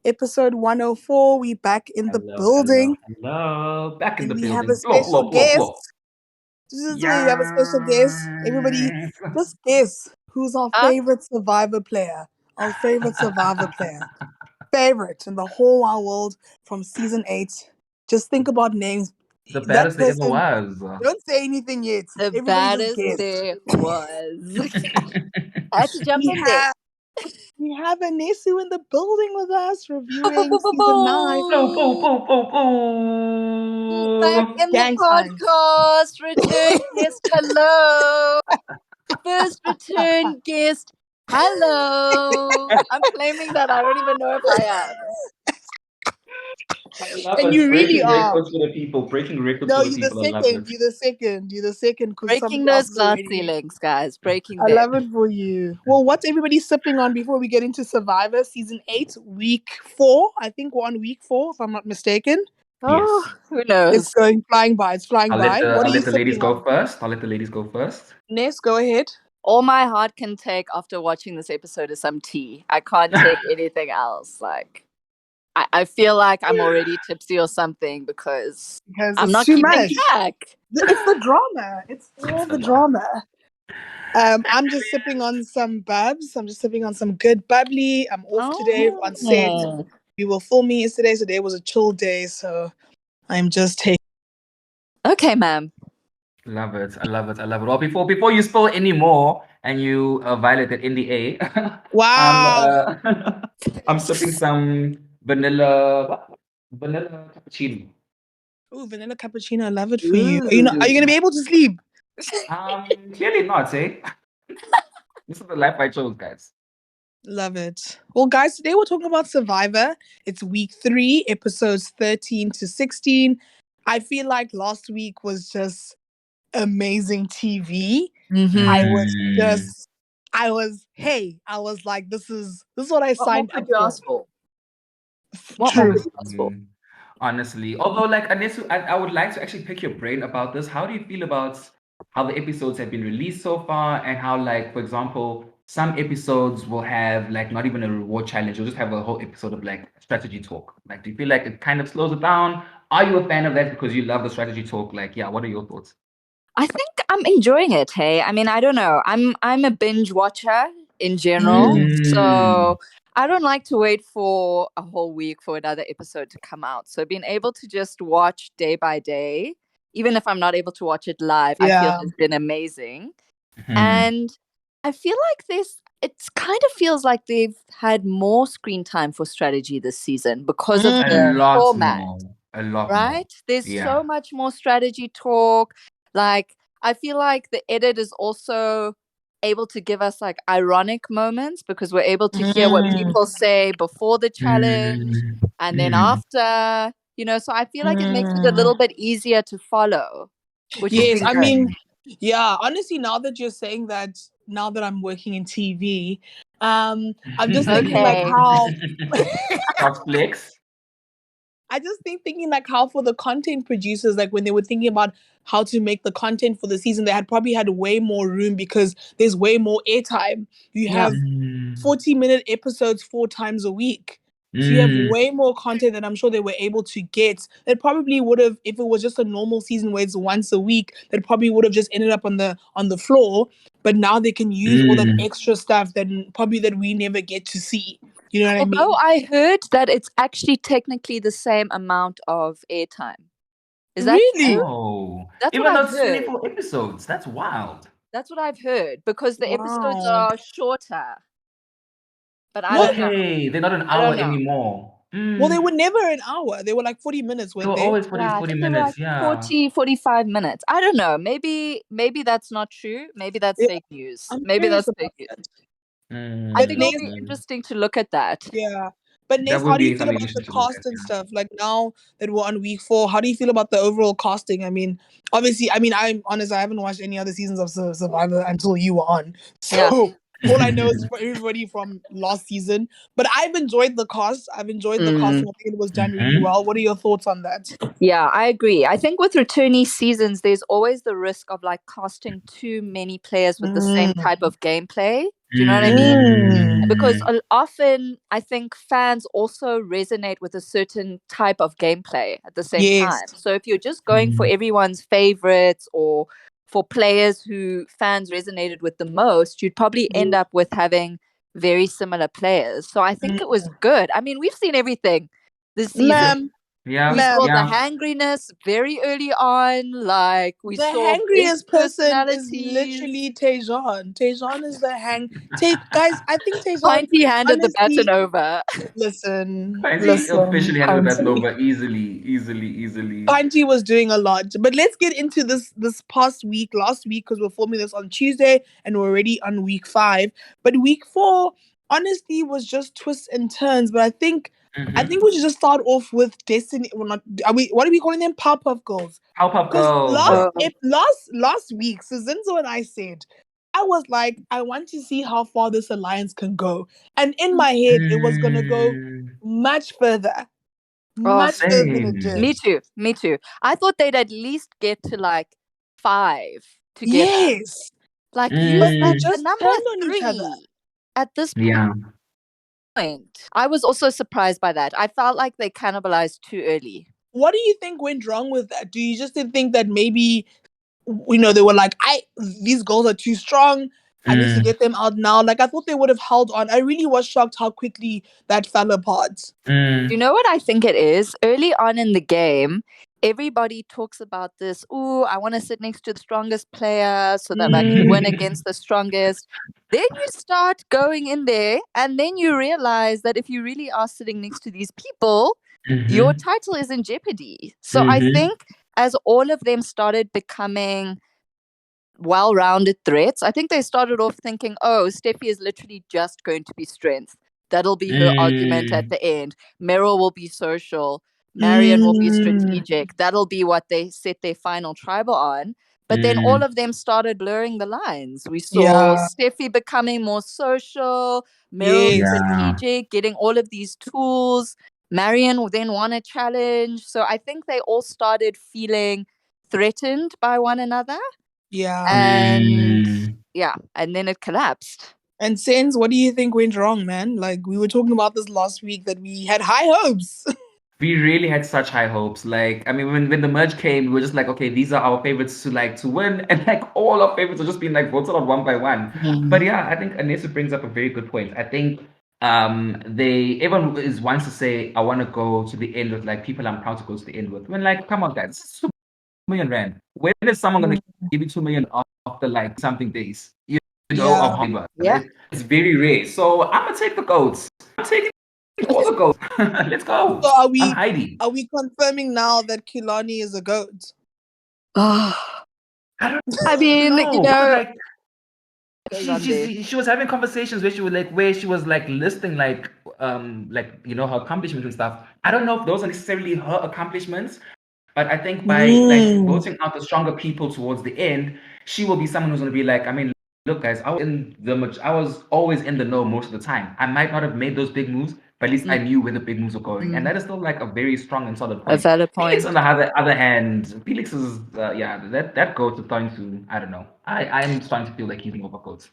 episode 104. We back in the building. Hello. Back in the And we building. have a special guest. This is where you have a special guest. Everybody, Yes. just guess who's our favorite Survivor player. Our favorite Survivor player. Favorite in the whole wide world from season 8. Just think about names. The That baddest there ever person, was. don't say anything yet. The Everybody just baddest guess. there was. I had to jump in there. We have Anesu in the building with us, reviewing season 9. Boom, boom, boom, boom, boom. Back in Gang the signs. podcast. Return guest, hello. First return guest, hello. I'm claiming that I don't even know if I am. And you really are. Records for the people. Breaking records No, for the you're the people. I love second. it. You're the second. You're the second. Breaking those glass ceilings, guys. Breaking I them. love it for you. Well, what's everybody sipping on before we get into Survivor season 8, week 4? I think we're on week 4, if I'm not mistaken. Oh, Yes. who knows? It's going flying by. It's flying by. I'll What are you let the ladies sipping go on? first. I'll let the ladies go first. Ness, go ahead. All my heart can take after watching this episode is some tea. I can't take anything else. Like, I feel like I'm already tipsy or something because I'm not too keeping much. track. It's the drama. It's all the drama. I'm just sipping on some bubs. I'm just sipping on some good bubbly. I'm off today on set. We were filming yesterday. So today was a chill day. So I'm just taking. Okay, ma'am. Love it. I love it. I love it. Well, before you spill any more and you violate that NDA, Wow. I'm sipping some vanilla cappuccino. Oh, vanilla cappuccino. I love it for you. Are you going to be able to sleep? Clearly not, eh? This is the life I chose, guys. Love it. Well, guys, today we're talking about Survivor. It's week 3, episodes 13 to 16. I feel like last week was just amazing TV. Mm-hmm. I was like, this is what I signed up for. What more could you ask for? Honestly, although like Anesu, I would like to actually pick your brain about this. How do you feel about how the episodes have been released so far, and how, like, for example, some episodes will have like not even a reward challenge, you'll just have a whole episode of like strategy talk. Like, do you feel like it kind of slows it down? Are you a fan of that because you love the strategy talk? Like, yeah, what are your thoughts? I think I'm enjoying it. Hey, I mean, I don't know. I'm a binge watcher in general, so I don't like to wait for a whole week for another episode to come out. So being able to just watch day by day, even if I'm not able to watch it live, I feel has been amazing. And I feel like it kind of feels like they've had more screen time for strategy this season because of the format. A lot right? more. There's so much more strategy talk. Like, I feel like the edit is also able to give us like ironic moments because we're able to hear what people say before the challenge and then after, so I feel like it makes it a little bit easier to follow. Yes, I mean, yeah, honestly, now that you're saying that, now that I'm working in TV, I'm just thinking like how I just thinking like how for the content producers, like when they were thinking about how to make the content for the season, they had probably had way more room because there's way more airtime. You have 40-minute episodes 4 times a week. So you have way more content that I'm sure they were able to get. That probably would have, if it was just a normal season where it's once a week, that probably would have just ended up on the floor. But now they can use all that extra stuff that we never get to see. You know what I mean? Although I heard that it's actually technically the same amount of airtime. Is that really? true? Oh, that's even what though I've it's heard. 24 episodes, that's wild. That's what I've heard because the episodes are shorter. But I don't know. They're not an hour anymore. Well, they were never an hour. They were like 40 minutes, weren't they? Always 40 minutes, like 40, 45 minutes. I don't know. Maybe that's not true. Maybe that's fake news. Maybe that's fake news. I think it'll be interesting to look at that. Yeah. But Ness, how do you feel about the cast and stuff? Like now that we're on week 4, how do you feel about the overall casting? I mean, obviously, I'm honest, I haven't watched any other seasons of Survivor until you were on. So all I know is everybody from last season. But I've enjoyed the cast. I've enjoyed the casting. I think it was done really well. What are your thoughts on that? Yeah, I agree. I think with returnee seasons, there's always the risk of like casting too many players with the same type of gameplay. Do you know what I mean? Because Mm. often I think fans also resonate with a certain type of gameplay at the same Yes. time. So if you're just going for everyone's favorites or for players who fans resonated with the most, you'd probably end up with having very similar players. So I think it was good. I mean, we've seen everything this season. Ma'am, Yeah, We saw ma'am, the yeah. hangriness very early on. Like we the saw big hangriest person is personalities. literally Tejan. Tejan is the guys, I think Tejan, Pinty handed the baton honestly, over. Fancy officially handed the battle Pinty. over easily. Panji was doing a lot. But let's get into this past week, last week, because we're filming this on Tuesday and we're already on week 5. But week 4, honestly, was just twists and turns. But I think we should just start off with Destiny. Well, not are we? What are we calling them? Powerpuff Girls. Powerpuff Because Girls. last week, so Zinzo and I said, I was like, I want to see how far this alliance can go, and in my head, it was gonna go Mm, much further, Oh, much further than it same. did. me too. I thought they'd at least get to like 5 together. Yes, Like but use they that Mm, the just number turned on each other. 3 at this yeah. point. I was also surprised by that. I felt like they cannibalized too early. What do you think went wrong with that? Do you just think that maybe they were like, these girls are too strong. I need to Mm, get them out now. Like I thought they would have held on. I really was shocked how quickly that fell apart. You mm, know what I think it is? Early on in the game, everybody talks about this. Ooh, I want to sit next to the strongest player so that I can win against the strongest. Then you start going in there, and then you realize that if you really are sitting next to these people, your mhm, title is in jeopardy. So I think as all of them started becoming well-rounded threats, I think they started off thinking, oh, Steffi is literally just going to be strength. That'll be her argument at mm, the end. Meryl will be social. Marion will be Mm, strategic. That'll be what they set their final tribal on. But then all mm, of them started blurring the lines. We saw yeah. Steffi becoming more social, Meryl Yes. yeah. strategic, getting all of these tools. Marion then won a challenge. So I think they all started feeling threatened by one another. Yeah. And Mm. yeah, and then it collapsed. And Sens, what do you think went wrong, man? Like we were talking about this last week that we had high hopes. We really had such high hopes. Like, I mean, when the merge came, we were just like, okay, these are our favorites to win, and like all our favorites are just being like voted on one by one. But yeah, I think Anesu brings up a very good point. I think everyone is wants to say, I want to go to the end with like people I'm proud to go to the end with. When like, come on, guys, this is 2 million rand. When is someone gonna give you 2 million after like something days? Of Yeah. hard labor. Yeah. It's very rare. So I'm gonna take the goats. I'm taking all the goats. Let's go. So are I'm we Heidi. are we confirming now that Kilani is a goat? Oh, I don't I mean, know because like on there. she was having conversations where she was like listing her accomplishments and stuff. I don't know if those are necessarily her accomplishments, but I think by like Mm. voting out the stronger people towards the end, she will be someone who's gonna be like, I mean, look, guys, I was always in the know most of the time. I might not have made those big moves, but at least I knew where the big moves were going, and that is still like a very strong and solid A point. valid Felix, point. on the other hand, Felix is that goat is starting to I don't know. I'm starting to feel like he's more of a goat.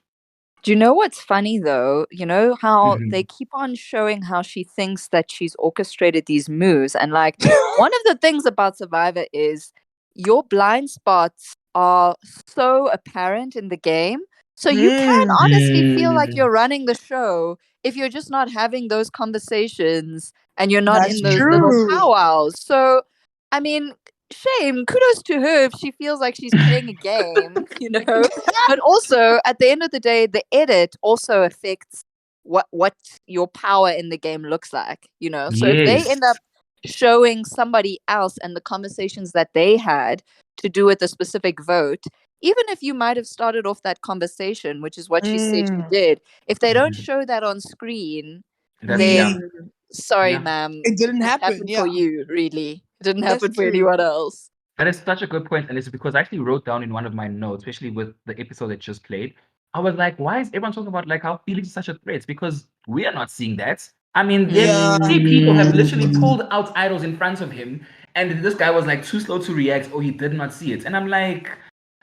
Do you know what's funny though? You know how they Mhm. keep on showing how she thinks that she's orchestrated these moves. And like one of the things about Survivor is your blind spots are so apparent in the game. So you can Mm. honestly feel like Mm, you're running the show if you're just not having those conversations and you're not That's in those little true. powwows. So, I mean, shame, kudos to her if she feels like she's playing a game, you know? But also, at the end of the day, the edit also affects what your power in the game looks like, you know? So if they yes. end up showing somebody else and the conversations that they had to do with a specific vote, even if you might have started off that conversation, which is what she said she Mm. did, if they don't Mhm. show that on screen, That's We yeah, then sorry, yeah. ma'am, it didn't it happen. happened for Yeah, you, really. It didn't that's happen for true. anyone else. That is such a good point, and it's because I actually wrote down in one of my notes, especially with the episode that just played. I was like, why is everyone talking about like how Felix is such a threat? Because we are not seeing that. I mean, there's Yeah. 3 people have literally Mm. pulled out idols in front of him, and this guy was like too slow to react, or he did not see it. And I'm like,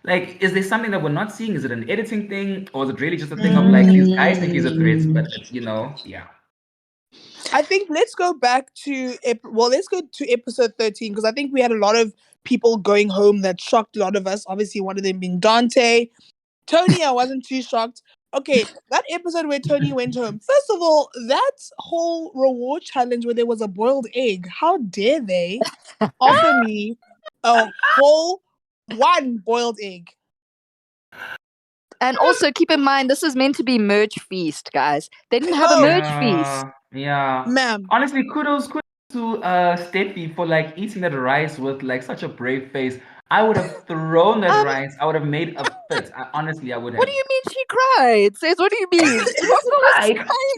Like, is there something that we're not seeing? Is it an editing thing, or is it really just a thing of like these guys think he's a threat, but yeah. I think let's go back to let's go to episode 13 because I think we had a lot of people going home that shocked a lot of us. Obviously, one of them being Dante. Tony, I wasn't too shocked. Okay, that episode where Tony went home. First of all, that whole reward challenge where there was a boiled egg. How dare they offer me a whole one boiled egg? And also keep in mind, this is meant to be merch feast, guys. They didn't have a merch feast. Yeah. Ma'am. Honestly, kudos to Steffi for like eating that rice with like such a brave face. I would have thrown that rice. I would have made a fit. Honestly, I would have. What do you mean she cried? Says, what do you mean?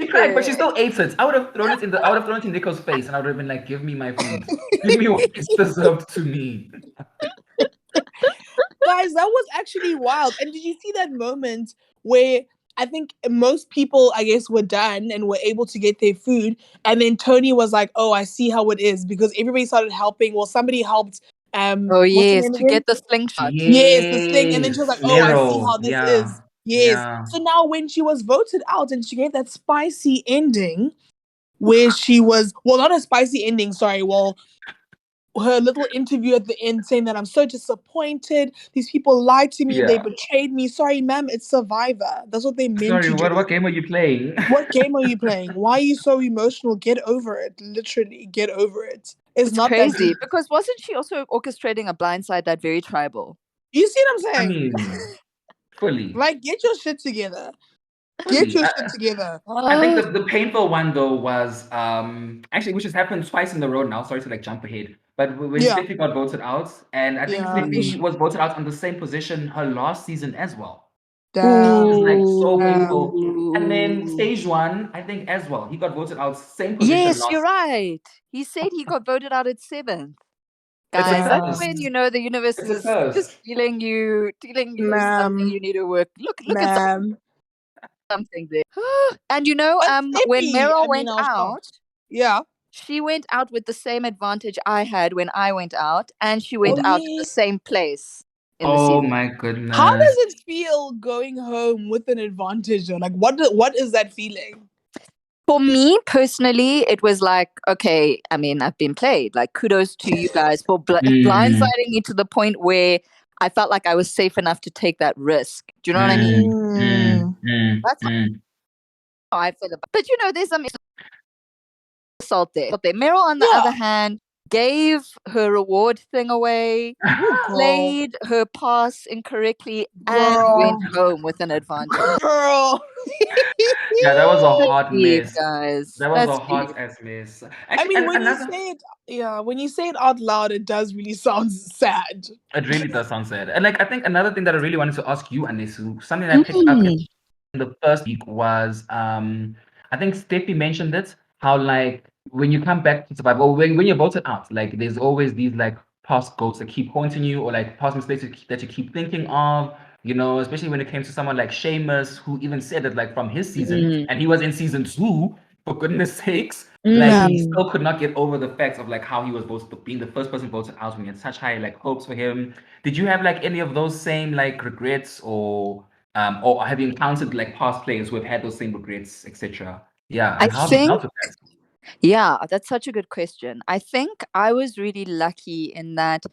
She cried, but she still ate it. I would have thrown it in Nico's face, and I would have been like, "Give me my food. Give me what is deserved to me." Guys, that was actually wild. And did you see that moment where I think most people, I guess, were done and were able to get their food. And then Tony was like, "Oh, I see how it is," because everybody started helping. Well, somebody helped. Oh, What's her yes, name to again? get the slingshot. Yes, the sling. And then she was like, "Oh, I see how Nero. this Yeah. is." Yes. Yeah. So now when she was voted out and she gave that spicy ending, where she was, well, not a spicy ending, sorry. Well, her little interview at the end saying that I'm so disappointed. These people lied to me. They betrayed me. Sorry, ma'am, it's Survivor. That's what they meant Sorry, to do. what game are you playing? What game are you playing? Why are you so emotional? Get over it. Literally, get over it. It's not crazy that because wasn't she also orchestrating a blindside that very tribal? You see what I'm I saying? mean, fully. Like, get your shit together. Fully. Get your shit together. I think the painful one though was actually, which has happened twice in the row now. Sorry to like jump ahead, but when Yeah. Steffi got voted out, and I think Yeah. Steffi was voted out on the same position her last season as well. Damn. It was like so Damn. painful. And then stage one, I think as well, he got voted out same position Yes, last. you're right. He said he got voted out at 7th. It's a Guys, that's curse. when you know the universe It's a is curse. just dealing you something Ma'am. you need to work. Look at Ma'am. something there. And you know, But when Steffi, Meryl I mean, went I was out, shocked. Yeah. she went out with the same advantage I had when I went out, and she went out to the same place in the Oh season. my goodness. How does it feel going home with an advantage? Or like, what is that feeling? For me personally, it was like, okay, I mean, I've been played. Like, kudos to you guys for blindsiding me to the point where I felt like I was safe enough to take that risk. Do you know what I mean? That's how I feel about it. But you know, there's some assault there. Meryl, on the other hand, gave her reward thing away, played her pass incorrectly, and went home with an advantage. Girl. Yeah, that was a hot Deep, mess. guys. That was That's a hot deep. ass mess. I Actually, mean, when another. you say it, when you say it out loud, it does really sound sad. It really does sound sad. And like I think another thing that I really wanted to ask you, Anesu, something that I picked up in the first week was I think Steffi mentioned it, how like when you come back to survive, or when you're voted out, like there's always these like past goals that keep haunting you, or like past mistakes that you keep thinking of, especially when it came to someone like Seamus, who even said it like from his season, and he was in season 2, for goodness sakes. Like he still could not get over the fact of like how he was being the first person voted out when he had such high like hopes for him. Did you have like any of those same like regrets, or have you encountered like past players who have had those same regrets, etc.? Yeah, and how have you dealt with that? Yeah, that's such a good question. I think I was really lucky in that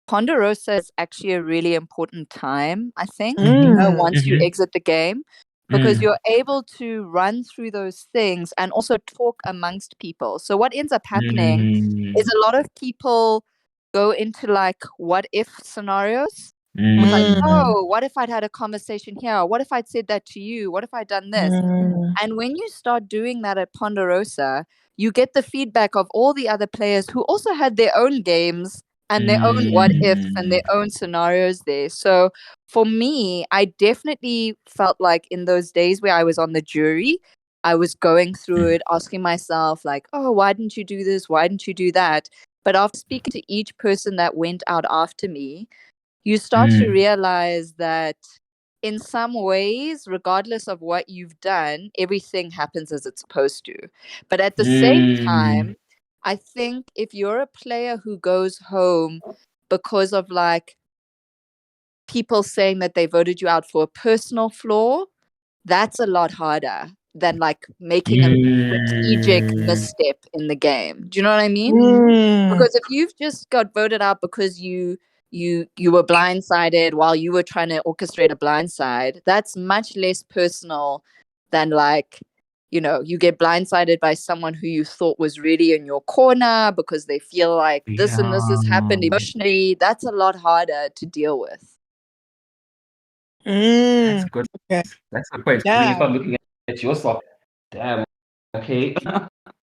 Ponderosa is actually a really important time, I think, once you exit the game, because you're able to run through those things and also talk amongst people. So what ends up happening is a lot of people go into like what if scenarios. With like, oh, what if I'd had a conversation here? What if I'd said that to you? What if I'd done this? And when you start doing that at Ponderosa, you get the feedback of all the other players who also had their own games and their own what ifs and their own scenarios there. So for me, I definitely felt like in those days where I was on the jury, I was going through it, asking myself, like, oh, why didn't you do this? Why didn't you do that? But after speaking to each person that went out after me, you start to realize that in some ways, regardless of what you've done, everything happens as it's supposed to. But at the same time, I think if you're a player who goes home because of like people saying that they voted you out for a personal flaw, that's a lot harder than like making a strategic misstep in the game. Do you know what I mean? Because if you've just got voted out because you were blindsided while you were trying to orchestrate a blindside, that's much less personal than like, you know, you get blindsided by someone who you thought was really in your corner because they feel like this and this has happened emotionally. That's a lot harder to deal with. That's good. Okay. That's a point. So when you start looking at yourself, damn, okay.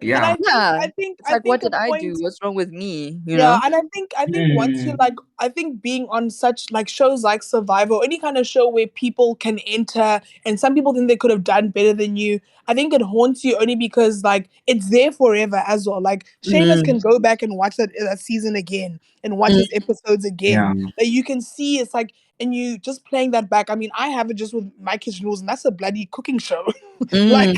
Yeah. I think It's like, what a did I do? point. What's wrong with me? You Yeah, know? and I think once you like, I think being on such like shows like Survivor, or any kind of show where people can enter, and some people think they could have done better than you. I think it haunts you only because like it's there forever as well. Like Seamus can go back and watch that season again and watch his episodes again. Yeah. Like you can see it's like, and you just playing that back. I mean, I have it just with My Kitchen Rules, and that's a bloody cooking show. Like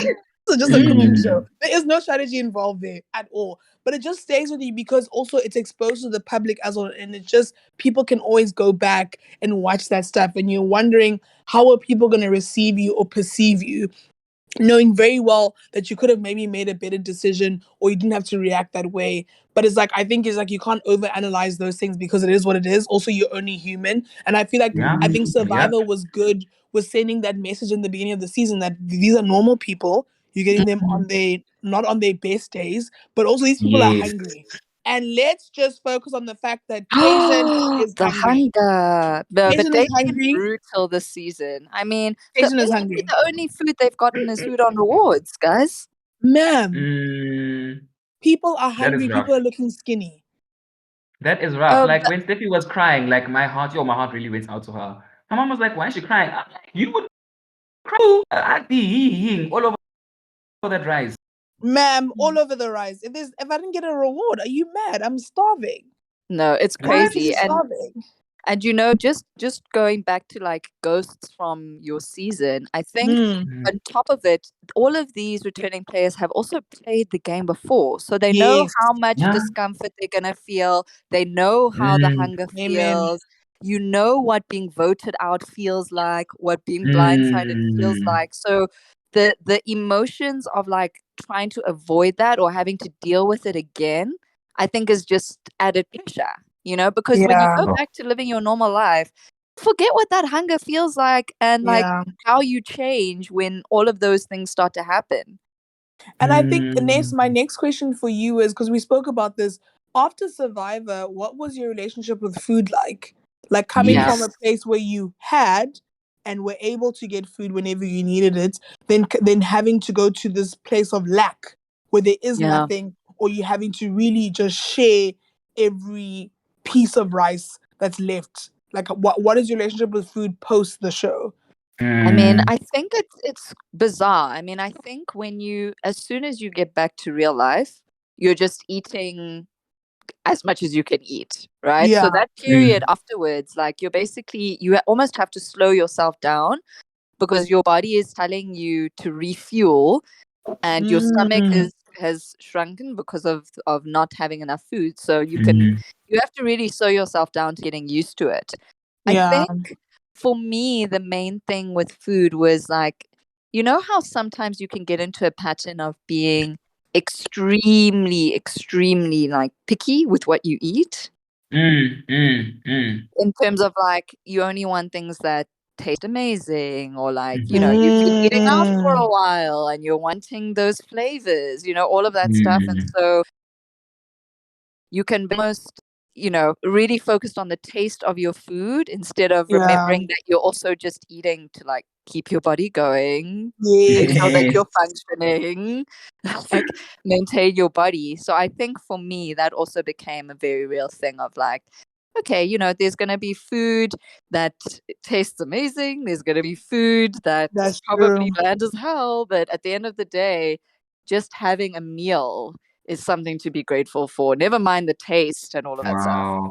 it's just a cooking show. There is no strategy involved there at all. But it just stays with you because also it's exposed to the public as well, and it just people can always go back and watch that stuff, and you're wondering how are people going to receive you or perceive you, knowing very well that you could have maybe made a better decision or you didn't have to react that way. But it's like, I think it's like you can't overanalyze those things because it is what it is. Also, you're only human. And I feel like, I think Yep. Survivor was good with sending that message in the beginning of the season that these are normal people. You're getting them on their, not on their best days, but also these people are Yes. hungry. And let's just focus on the fact that Tasia is The hungry. hunger. But Tasia they've is been hungry. brutal this season. I mean, Tasia is basically hungry. the only food they've gotten is food on rewards, guys. Ma'am, Mm, people are that is hungry. rough. People are looking skinny. That is rough. Like But when Steffi was crying, like my heart really went out to her. My mom was like, "Why is she crying?" I'm like, "You would cry. I'd be all over that rice." Ma'am, all over the rice. If I didn't get a reward, are you mad? I'm starving. no, it's What? crazy. I'm starving. And you know, just going back to like ghosts from your season, I think on top of it, all of these returning players have also played the game before. So they know Yes. how much Yeah. discomfort they're gonna feel. They know how the hunger Amen. feels. You know what being voted out feels like, what being blindsided feels like. So the emotions of like trying to avoid that or having to deal with it again, I think is just added pressure. You know, because when you Yeah. go back to living your normal life, forget what that hunger feels like and like Yeah. how you change when all of those things start to happen. And I think my next question for you is, because we spoke about this, after Survivor, what was your relationship with food like? Like coming Yeah. from a place where you had and were able to get food whenever you needed it, then having to go to this place of lack where there is Yeah. nothing, or you having to really just share every piece of rice that's left. Like what is your relationship with food post the show? I mean, I think it's bizarre. I mean, I think when you as soon as you get back to real life, you're just eating as much as you can eat, right? So Yeah. that period afterwards, like you almost have to slow yourself down because your body is telling you to refuel and your stomach has shrunken because of not having enough food. So you have to really slow yourself down to getting used to it. I Yeah. think for me the main thing with food was like, you know how sometimes you can get into a pattern of being extremely like picky with what you eat in terms of like you only want things that taste amazing, or like, you know, you've been eating out for a while and you're wanting those flavors, you know, all of that stuff. And so you can be almost, you know, really focused on the taste of your food instead of remembering that you're also just eating to like keep your body going, make sure that you're functioning, like maintain your body. So I think for me that also became a very real thing of like, okay, you know, there's going to be food that tastes amazing. There's going to be food that's probably bland as hell. But at the end of the day, just having a meal is something to be grateful for. Never mind the taste and all of that stuff.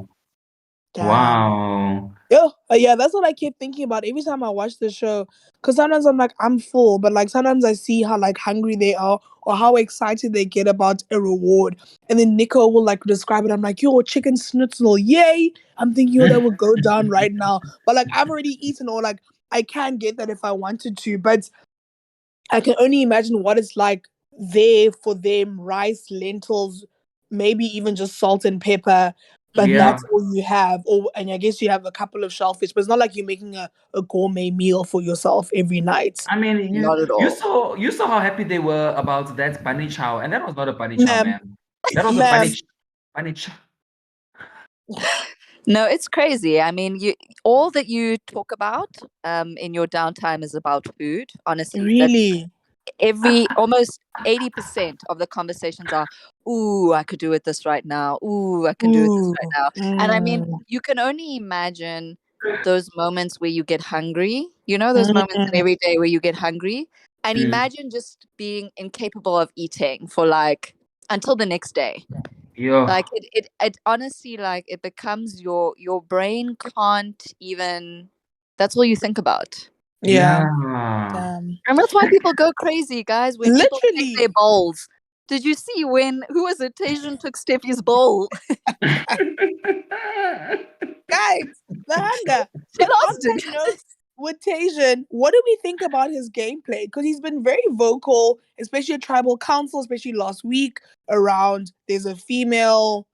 Wow. Yo, Yeah, that's what I keep thinking about every time I watch the show. Because sometimes I'm like, I'm full, but like sometimes I see how like hungry they are or how excited they get about a reward. And then Nico will like describe it. I'm like, yo, chicken schnitzel, yay! I'm thinking, yo, that would go down right now. But like I've already eaten, or like I can get that if I wanted to. But I can only imagine what it's like there for them: rice, lentils, maybe even just salt and pepper. But Yeah. that's all you have. Or and I guess you have a couple of shellfish, but it's not like you're making a gourmet meal for yourself every night. I mean, Not at all. you saw how happy they were about that bunny chow, and that was not a bunny chow, Ma'am, man. That was a ma'am, bunny chow. No, it's crazy. I mean, you all that you talk about in your downtime is about food. Honestly, that's really? almost 80% of the conversations are, ooh, I could do with this right now. Ooh, I can do with this Ooh. right now. And I mean, you can only imagine those moments where you get hungry. You know, those moments in Mm. every day where you get hungry. And Mm. imagine just being incapable of eating for like until the next day. Yeah. Like it honestly, like it becomes your brain can't even, that's all you think about. Yeah. Yeah. And that's why people go crazy, guys, when people take their Literally. bowls. Did you see when, who was it? Tajan took Steffi's bowl. Guys, the hunger. She But on lost that it. note, with Tajan, what do we think about his gameplay? Because he's been very vocal, especially at Tribal Council, especially last week, around there's a female,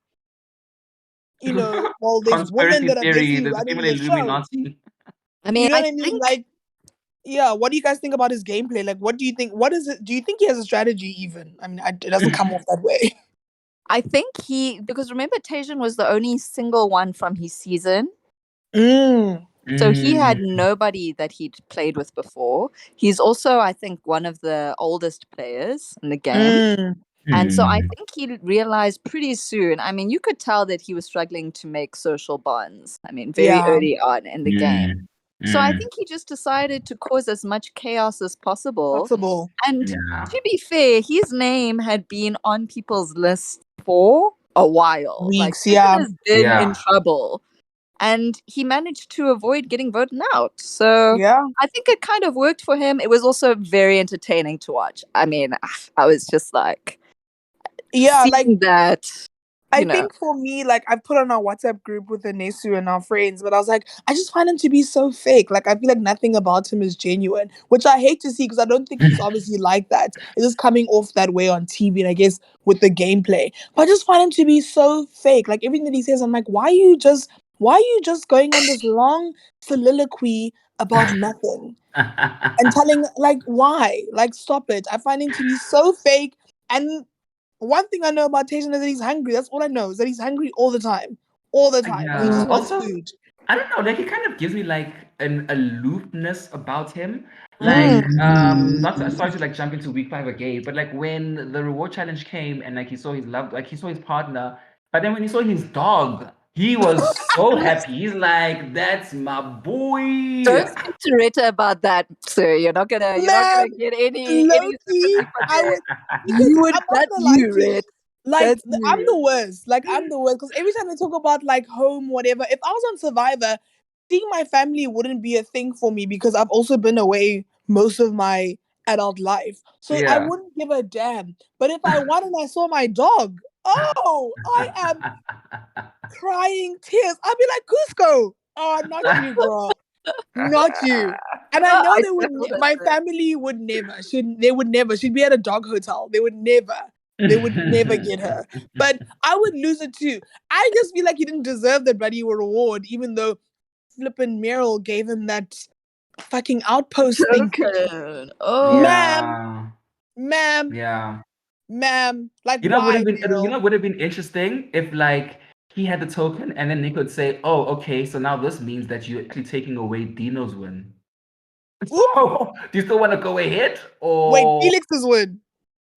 well, there's women Conspiracy that are theory. basically There's a running female the show. Illuminati. I You mean, know I what I mean? think Like, yeah, what do you guys think about his gameplay? Like, what do you think? What is it? Do you think he has a strategy even? I mean, it doesn't come off that way. because remember Tajan was the only single one from his season. Mm. So he had Mm. nobody that he'd played with before. He's also, I think, one of the oldest players in the game. Mm. And so I Mm. think he realized pretty soon. I mean, you could tell that he was struggling to make social bonds. I mean, very Yeah, early on in the game. Mm. So I Mm. think he just decided to cause as much chaos as possible. possible. And Yeah. to be fair, his name had been on people's list for a while. Like, Weeks, Tajan yeah. has been in Yeah. trouble. And he managed to avoid getting voted out. So Yeah. I think it kind of worked for him. It was also very entertaining to watch. I mean, I was just like, Yeah, like seeing that, I you know. think for me, like I put on our WhatsApp group with Anesu and our friends, but I was like, I just find him to be so fake. Like I feel like nothing about him is genuine, which I hate to see because I don't think he's obviously like that. It's just coming off that way on TV and I guess with the gameplay. But I just find him to be so fake. Like everything that he says, I'm like, why are you just going on this long soliloquy about nothing? And telling like why? Like stop it. I find him to be so fake. And one thing I know about Tatum is that he's hungry. That's all I know is that he's hungry all the time. All the time. He Yeah. just wants Also, food. I don't know, like he kind of gives me like an aloofness about him. Like, Mm. not sorry to like jump into week 5 again, but like when the reward challenge came and like he saw his love, like he saw his partner, but then when he saw his dog, he was so happy. He's like, "That's my boy." Don't speak to Rita about that, sir. You're not Man, gonna get any Loki, sympathy from I her. would because I'm not That's gonna lie you, to you. Red. Like That's I'm you. the worst. Like I'm the worst because every time they talk about like home, whatever. If I was on Survivor, seeing my family wouldn't be a thing for me because I've also been away most of my adult life. So I Yeah. wouldn't give a damn. But if I won and I saw my dog, oh, I am crying tears. I'd be like, Cusco, oh, not you, bro. Not you. And I know I they would. feel that, My man. family would never. Should they would never. She'd be at a dog hotel. They would never. They would never get her. But I would lose it too. I just feel like he didn't deserve that bloody reward, even though flippin' Meryl gave him that fucking outpost thing. Token. Oh. Ma'am, Yeah. ma'am, Yeah. ma'am. Like You know, would why, have been Meryl? would have been interesting if like he had the token and then Nick would say, "Oh, okay, so now this means that you're actually taking away Dino's win." Oop, So, do you still want to go ahead wait, or Felix's win.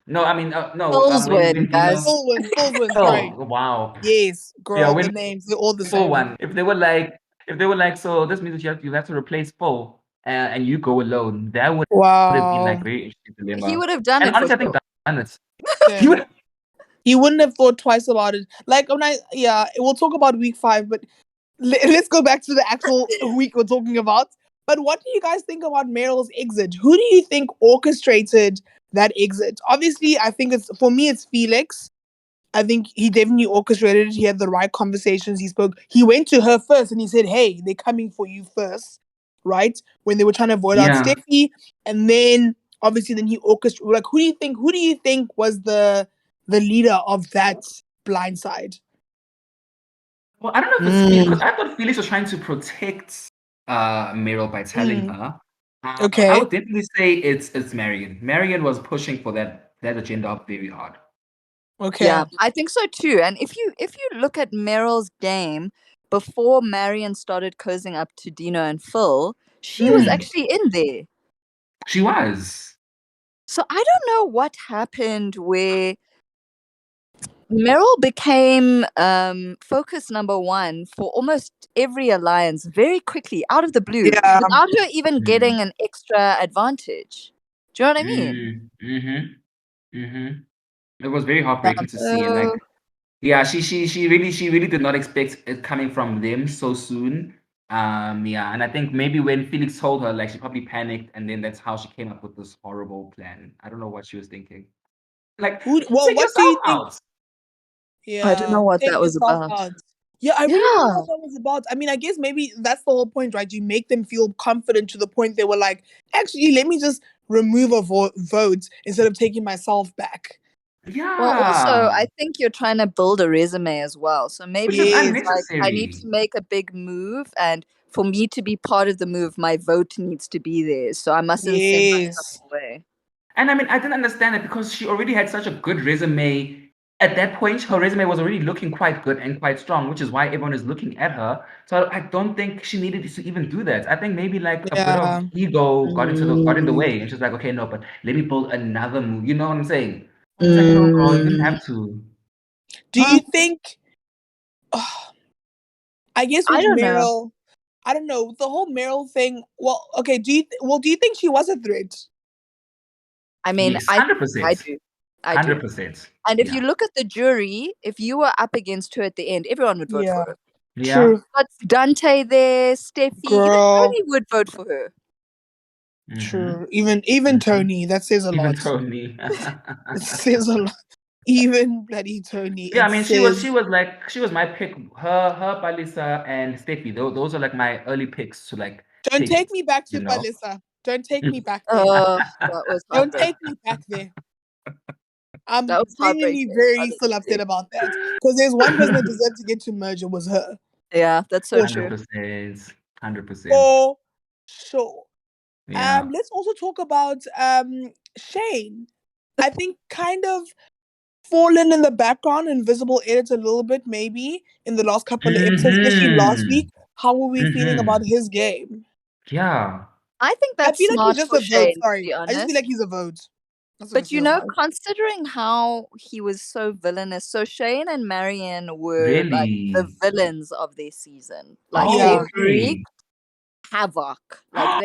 no? I mean, no. Souls win, When Dino, guys. Full win, oh sorry. wow, Yes, yeah, girl, the when names, they're all the full same. one. If they were like, so this means that you have to replace full, and you go alone. That would have been like Wow. very interesting He dilemma. would have done And it for honestly, I think sure. done it. He Same. would. He wouldn't have thought twice about it. Like we'll talk about week 5, but let's go back to the actual week we're talking about. But what do you guys think about Meryl's exit? Who do you think orchestrated that exit? Obviously, I think for me, it's Felix. I think he definitely orchestrated it. He had the right conversations. He went to her first and he said, "Hey, they're coming for you first," right? When they were trying to vote out Yeah. Steffi. And then obviously then he orchestrated, like, who do you think was the leader of that blind side? Well, I don't know if it's Felix, because I thought Felix was trying to protect Meryl by telling her. But I Okay. would definitely say it's Marion. Marion was pushing for that agenda up very hard. Okay. Yeah, I think so too. And if you look at Meryl's game before Marion started cozying up to Dino and Phil, she was actually in there. She was. So I don't know what happened where Meryl became focus number one for almost every alliance very quickly out of the blue, Yeah. without her even getting an extra advantage. Do you know what I mean? It was very heartbreaking to see, and like, yeah, she really did not expect it coming from them so soon. Yeah, and I think maybe when Felix told her, like, she probably panicked, and then that's how she came up with this horrible plan. I don't know what she was thinking. Like, Well, take what do yourself you think? out. I don't know Yeah, what take that was yourself about. out. Yeah, I really don't know Yeah. what that was about. I mean, I guess maybe that's the whole point, right? You make them feel confident to the point they were like, actually, let me just remove a vote instead of taking myself back. Yeah. Well, also, I think you're trying to build a resume as well. So maybe Which is Yes. it's like, I need unnecessary. to make a big move, and for me to be part of the move, my vote needs to be there. So I mustn't send myself Yes. away. And I mean, I didn't understand it because she already had such a good resume. At that point, her resume was already looking quite good and quite strong, which is why everyone is looking at her. So I don't think she needed to even do that. I think maybe like a bit of Yeah. ego got in the way, and she's like, okay, no, but let me build another move. You know what I'm saying? It's like, no, girl, you didn't have to. Do you think? I guess I with don't know. Meryl, I don't know the whole Meryl thing. Well, okay. Do you think she was a threat? I mean, Yes, I 100%. do. I do. 100%. And if Yeah. you look at the jury, if you were up against her at the end, everyone would vote for her. Yeah. True. But Dante there, Steffi, even Girl. Tony would vote for her. True. Even Tony. That says a Even lot. Tony. It says a lot. Even bloody Tony. Yeah, I It mean, says. she was my pick. Her, Palisa, and Steffi. Those are like my early picks to like Don't pick. take me back to You know. Balissa. Don't take me back there. That was Don't heartbreaking. take me back there. I'm That was genuinely heartbreaking. very still upset about that. Because there's one person that deserved to get to merge, it was her. Yeah, that's so For true. 100%. 100%. For sure. Yeah. Let's also talk about Shane. I think kind of fallen in the background, invisible edits a little bit, maybe in the last couple of episodes, especially last week. How were we feeling about his game? Yeah. I think I that's feel like he's smart just for a vote. Shane, to Sorry, be I just feel honest. like he's a vote. That's what it But you feels know, like. considering how he was so villainous, so Shane and Marion were like the Really? villains of their season. Like Oh, they Yeah. okay. wreaked havoc. Like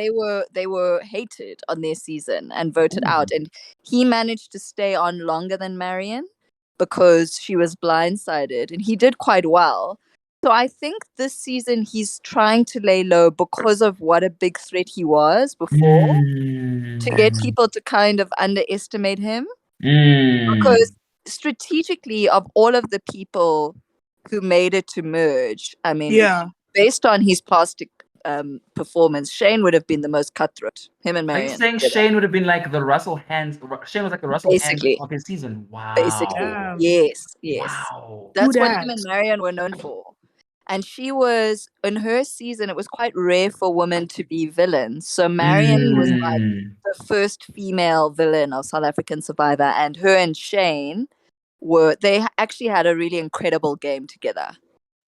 they were hated on their season and voted out. Ooh. And he managed to stay on longer than Marion because she was blindsided, and he did quite well. So I think this season he's trying to lay low because of what a big threat he was before, to get people to kind of underestimate him. Because strategically, of all of the people who made it to merge, I mean, Yeah. based on his past performance, Shane would have been the most cutthroat. Him and Are you Marion saying together. Shane would have been like the Russell Hands? Shane was like the Russell Hands Basically. of his season. Basically. Wow. Yes. Wow. That's Who what dat? him and Marion were known for. And she was, in her season, it was quite rare for women to be villains. So Marion was like the first female villain of South African Survivor, and her and Shane they actually had a really incredible game together.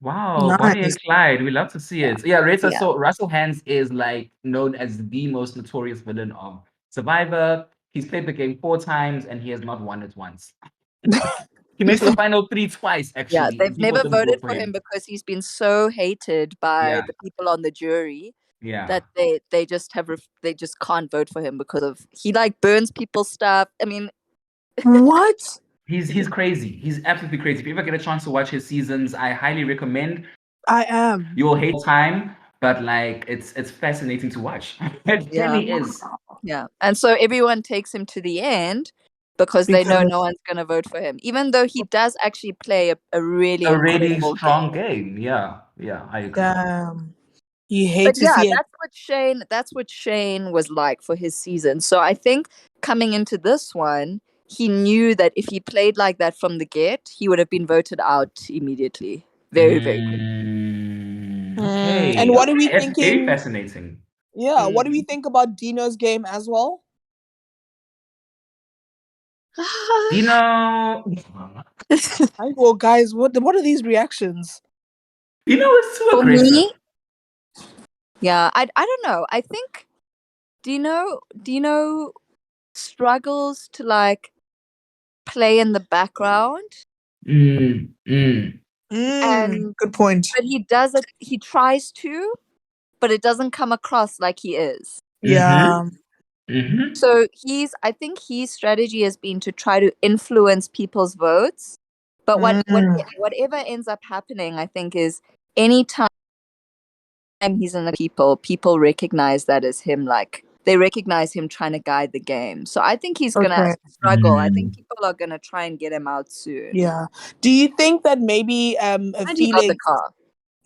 Wow, Bonnie and Nice. Clyde, we love to see it. Yeah, Rita, Yeah. so Russell Hands is like known as the most notorious villain of Survivor. He's played the game 4 times and he has not won it once. He made the final 3 twice, Yeah, actually. they've People never didn't voted vote for for him him. because he's been so hated by Yeah, the people on the jury yeah. that they just they just can't vote for him because of he like burns people's stuff. I mean, What? He's crazy. He's absolutely crazy. If you ever get a chance to watch his seasons, I highly recommend. I am. You will hate time, but like it's fascinating to watch. It Yeah. really is. Yeah. And so everyone takes him to the end because they know no one's going to vote for him, even though he does actually play a really A really incredible strong game. game. Yeah, I agree. Damn. You hate But to yeah, see it. that's what Shane was like for his season. So I think coming into this one, he knew that if he played like that from the get, he would have been voted out immediately. Very, very quickly. Okay. And what are we It's very thinking? fascinating. Yeah, what do we think about Dino's game as well? Dino. Well, guys, what are these reactions? Dino is too For aggressive. me, yeah, I don't know. I think Dino struggles to like play in the background. Mm. And Good point. but he does it, he tries to, but it doesn't come across like he is. Yeah. So I think his strategy has been to try to influence people's votes. But whatever ends up happening, I think, is anytime he's in the people recognize that as him, like they recognize him trying to guide the game. So I think he's gonna struggle. I think people are gonna try and get him out soon. Yeah. Do you think that maybe And he got the Felix? car.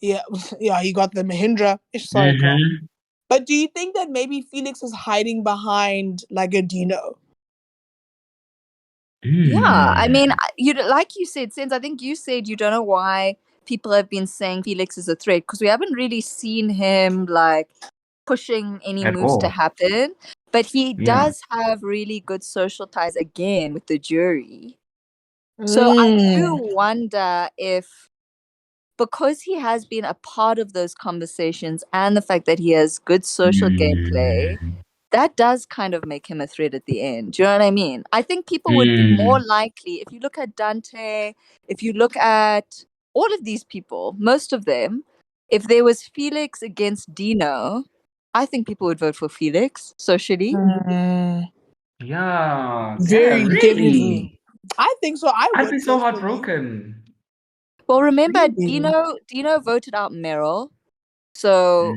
Yeah, yeah, he got the Mahindra. Sorry, girl. But do you think that maybe Felix is hiding behind like a Dino? Yeah, I mean, you like you said, since I think you said you don't know why people have been saying Felix is a threat because we haven't really seen him like pushing any At moves to all. happen. But he Yeah. does have really good social ties again with the jury. So I do wonder if, because he has been a part of those conversations and the fact that he has good social gameplay, that does kind of make him a threat at the end. Do you know what I mean? I think people would be more likely, if you look at Dante, if you look at all of these people, most of them, if there was Felix against Dino, I think people would vote for Felix socially. Yeah. Very Really? definitely. I think so. I'd be so heartbroken. Well, remember, Dino voted out Meryl. So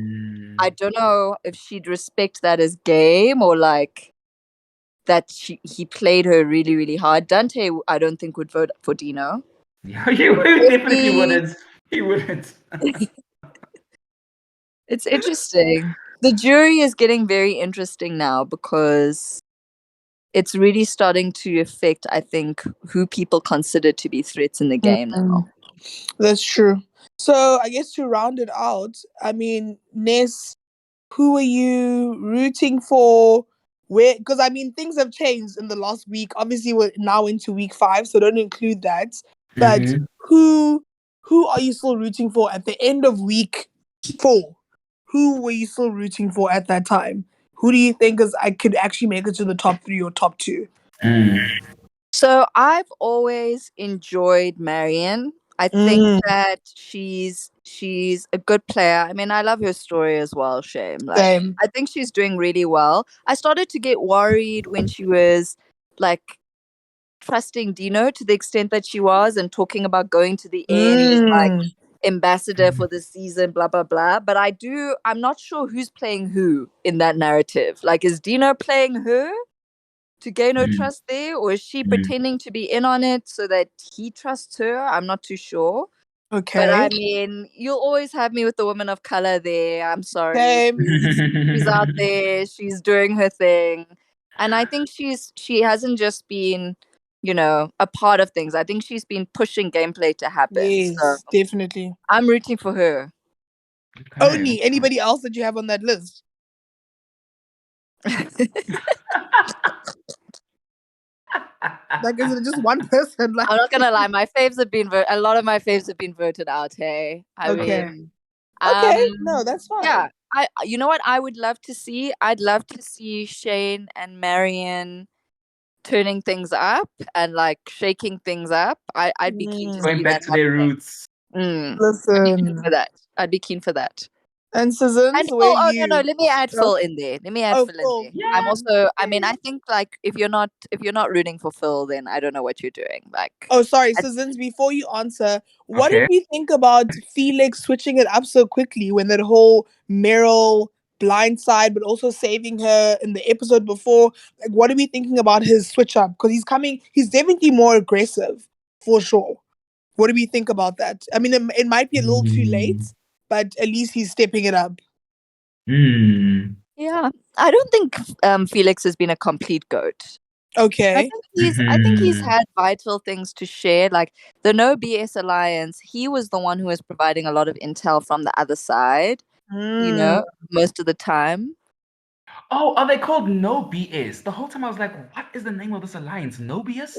I don't know if she'd respect that as game or like that he played her really, really hard. Dante, I don't think would vote for Dino. Yeah, he definitely wouldn't. He wouldn't. It's interesting. The jury is getting very interesting now because it's really starting to affect, I think, who people consider to be threats in the game now. That's true. So I guess to round it out, I mean, Ness, who are you rooting for? Where? Because I mean, things have changed in the last week. Obviously, we're now into week 5, so don't include that. But who are you still rooting for at the end of week 4? Who were you still rooting for at that time? Who do you think I could actually make it to the top 3 or top 2? So I've always enjoyed Marion. I think that she's a good player. I mean, I love her story as well, Shame. Like, Same. I think she's doing really well. I started to get worried when she was like trusting Dino to the extent that she was and talking about going to the end. He was like ambassador for the season, blah blah blah. But I'm not sure who's playing who in that narrative. Like, is Dino playing her to gain her trust there, or is she pretending to be in on it so that he trusts her? I'm not too sure. Okay. But I mean, you'll always have me with the woman of color there. I'm sorry. Same. She's out there. She's doing her thing. And I think she hasn't just been, a part of things. I think she's been pushing gameplay to happen. Yes, So definitely. I'm rooting for her. Only anybody else that you have on that list? Like, is it just one person? Like, I'm not gonna lie, my faves have been a lot of my faves have been voted out. Hey, I mean, okay, no, that's fine. Yeah, you know what I would love to see? I'd love to see Shane and Marion turning things up and like shaking things up. I'd be keen to Going see back that to their happening. roots. Listen, For that, I'd be keen for that. And And Seasons, Phil, where oh no, you? let me add Oh, Phil in there. Let me add oh, Phil in Phil. there. I'm Yeah. also, I mean, I think like if you're not rooting for Phil, then I don't know what you're doing. Like, Oh, sorry, I, Seasons. Before you answer, what did Okay. we think about Felix switching it up so quickly when that whole Meryl blindside, but also saving her in the episode before? Like, what are we thinking about his switch up? Because he's coming. He's definitely more aggressive, for sure. What do we think about that? I mean, it might be a little too late, Mm. but at least he's stepping it up. Mm. yeah, I don't think Felix has been a complete goat. Okay. I think he's Mhm. had vital things to share. Like the No BS Alliance, he was the one who was providing a lot of intel from the other side, you Mm. know, most of the time. Oh, are they called No BS? The whole time I was like, what is the name of this alliance? No BS?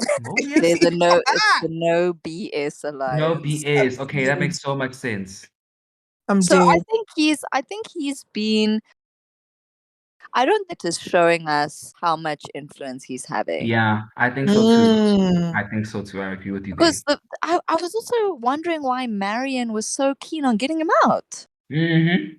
There's Mobius? a no, it's the No BS No Alliance. I'm BS. Okay, that dead. makes so much sense. I'm So dead. I think he's been, I don't think it is showing us how much influence he's having. Yeah, I think so too. Mm. I think so too. I agree with you there. Because I was also wondering why Marion was so keen on getting him out. Mm-hmm.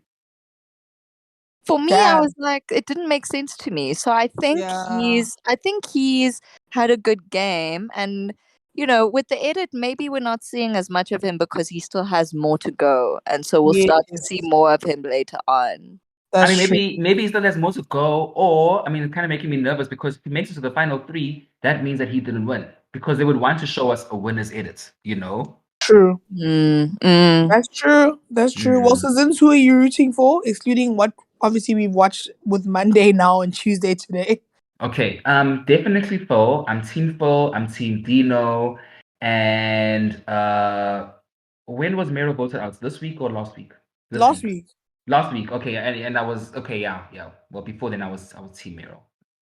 For me, I Damn. was like, it didn't make sense to me. So Yeah. I think he's had a good game, and you know, with the edit, maybe we're not seeing as much of him because he still has more to go, and so we'll start to see Yes. more of him later on. I That's mean, true. maybe he still has more to go, or I mean, it's kind of making me nervous because if he makes it to the final three, that means that he didn't win because they would want to show us a winner's edit, you know? True. Mm, mm. That's true. That's true. Well, Mm. so since who are you rooting for, excluding what obviously we've watched with Monday now and Tuesday today? Okay, definitely Phil. I'm Team Phil. I'm Team Dino. And when was Meryl voted out? This week or last week? This Last week. week. Last week. Okay, and I was okay. Yeah, yeah. Well, before then, I was Team Meryl.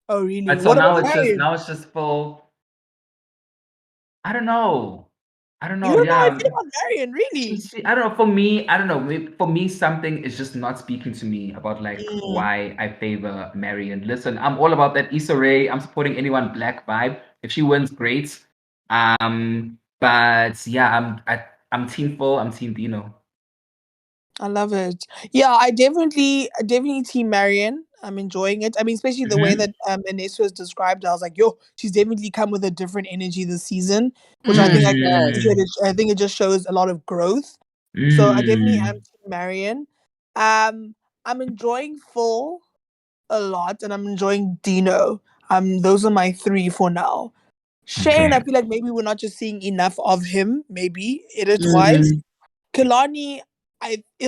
Oh, really? But so What about now Marion? it's just Phil. I don't know. I don't You know. don't know how I Yeah. feel about Marion, really? I don't know. For me, I don't know. For me, something is just not speaking to me about like Mm. why I favor Marion. Listen, I'm all about that Issa Rae. I'm supporting anyone black vibe. If she wins, great. But yeah, I'm Team Full. I'm Team Dino. I love it. Yeah, I definitely team Marion. I'm enjoying it. I mean, especially the way Mm-hmm. that Anesu is described. I was like, yo, she's definitely come with a different energy this season, which I Mm, think I she can does. appreciate. It. I think it just shows a lot of growth. So I definitely am Mm. team Marion. Um, I'm enjoying Full a lot, and I'm enjoying Dino. Those are my three for now. Shane, Okay. I feel like maybe we're not just seeing enough of him. Maybe edit wise. Mm. Kalani,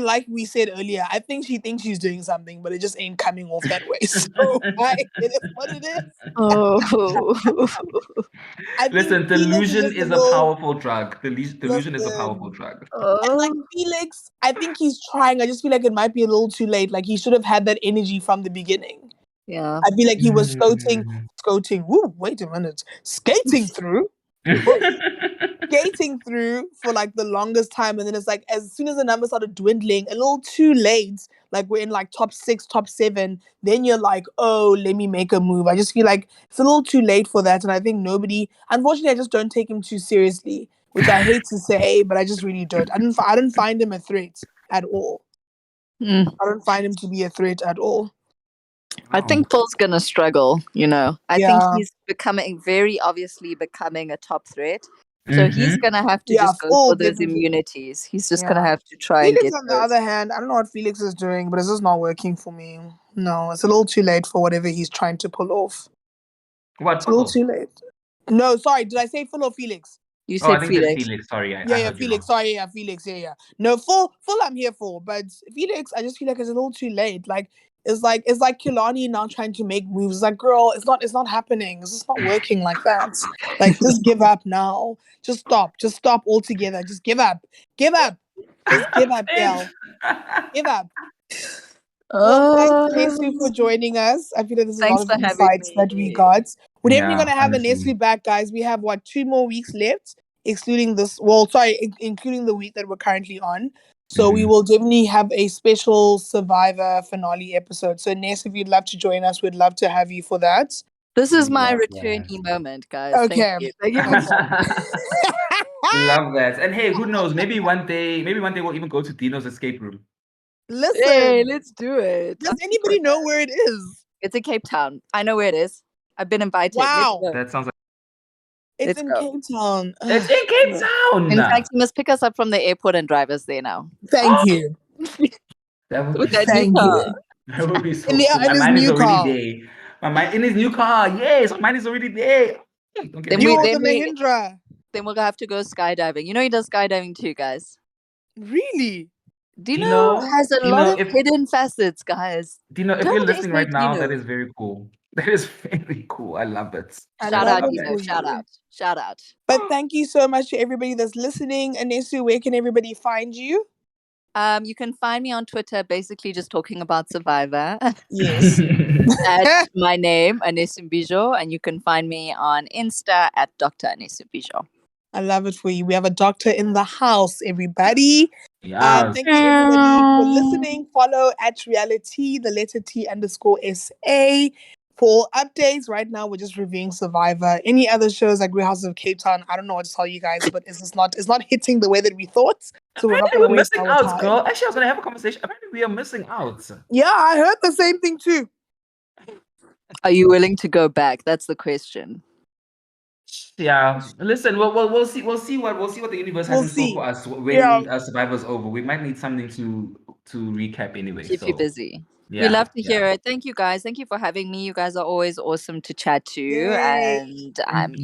like we said earlier, I think she thinks she's doing something, but it just ain't coming off that way. So it is what it is. Oh. I think Listen, Felix is delusion just a is a little powerful drug. Delusion is a powerful listen. drug. And like Oh. Felix, I think he's trying. I just feel like it might be a little too late. Like he should have had that energy from the beginning. Yeah. I feel like he was Mm. scouting. Woo, wait a minute. Skating through. Woo, skating through for like the longest time, and then it's like as soon as the numbers started dwindling a little too late, like we're in like top 6, top 7, then you're like, oh, let me make a move. I just feel like it's a little too late for that, and I think nobody, unfortunately, I just don't take him too seriously, which I hate to say, but I just really don't. I didn't find him a threat at all. Mm. I don't find him to be a threat at all. I Wow. think Paul's gonna struggle, you know. I think Yeah. he's very obviously becoming a top threat. So he's Mm-hmm. gonna have to Yeah, just go full for those definitely. immunities. He's just gonna Yeah. have to try and Felix, get on the those. other hand, I don't know what Felix is doing, but it's just not working for me. No, it's a little too late for whatever he's trying to pull off. What It's a little purple? too late. No, sorry, did I say Phil or Felix? You Oh, I said think it's Felix. Felix. Sorry, I Yeah, heard you Felix. wrong. Sorry, yeah, Felix. Yeah. No, full. I'm here for, but Felix, I just feel like it's a little too late. Like it's like Kilani now trying to make moves. It's like, girl, it's not happening. It's just not working like that. Like, just give up now. Just stop altogether. Just give up, just give up, Thanks. girl, give up. Well, thanks, Anesu, Oh, for joining us. I feel like there's a lot thanks of for having insights that we me. got. We're definitely Yeah, going to have honestly. Anesu back, guys. We have, what, 2 more weeks left, excluding this, well, sorry, including the week that we're currently on. So we Mhm. will definitely have a special Survivor finale episode. So, Anesu, if you'd love to join us, we'd love to have you for that. This is my Love return that. e moment, guys. Thank Okay. you. Thank you for Okay. Love that. And hey, who knows? Maybe one day we'll even go to Dino's escape room. Listen, Hey, let's do it. does anybody know where it is? It's in Cape Town. I know where it is. I've been invited. Wow. Let's go. That sounds like It's Let's in go. Cape Town. it's in Cape Town. In fact, you must pick us up from the airport and drive us there now. Thank you. That would With be that so new Thank car. you. That would be so In, cool. in My his mind is new already car. there. My mind in his new car. Yes, my mind is already there. Don't get Then me You we- or started. the then we- Mahindra. Then we'll have to go skydiving. You know he does skydiving too, guys. Really? Dino has a lot of if hidden facets, guys. Dino, if Don't you're listening right underestimate now, that Dino. is very cool. That is very cool. I love it. I Shout love out, it Dino. for Shout you. out. Shout out. But thank you so much to everybody that's listening. Anesu, where can everybody find you? You can find me on Twitter, basically just talking about Survivor. Yes. At my name, Anesu Mbizvo, and you can find me on Insta at Dr. Anesu Mbizvo. I love it for you. We have a doctor in the house, everybody. Yes. Thank you everybody for listening. Follow at Reali-Tea, the letter T _SA for updates. Right now we're just reviewing Survivor. Any other shows like Real House of Cape Town, I don't know what to tell you guys, but it's not hitting the way that we thought. So we're not Apparently gonna we're waste missing our out, time. girl. Actually, I was gonna have a conversation. Apparently, we are missing out. Yeah, I heard the same thing too. Are you willing to go back? That's the question. Yeah. Listen, we'll see. We'll see what the universe has We'll in store see. for us when Yeah. Survivor's over. We might need something to recap anyway. Keep you busy. Yeah, We love to hear it. Thank you guys. Thank you for having me. You guys are always awesome to chat to. Yay. And Thank I'm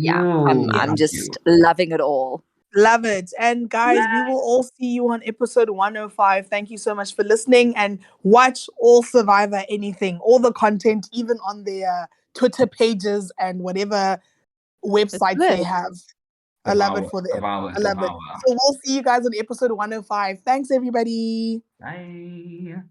Thank just you. loving it all. Love it. And guys, we will all see you on episode 105. Thank you so much for listening, and watch all Survivor anything, all the content, even on their Twitter pages and whatever websites they lit. have. I love it for them. I love it. So we'll see you guys on episode 105. Thanks, everybody. Bye.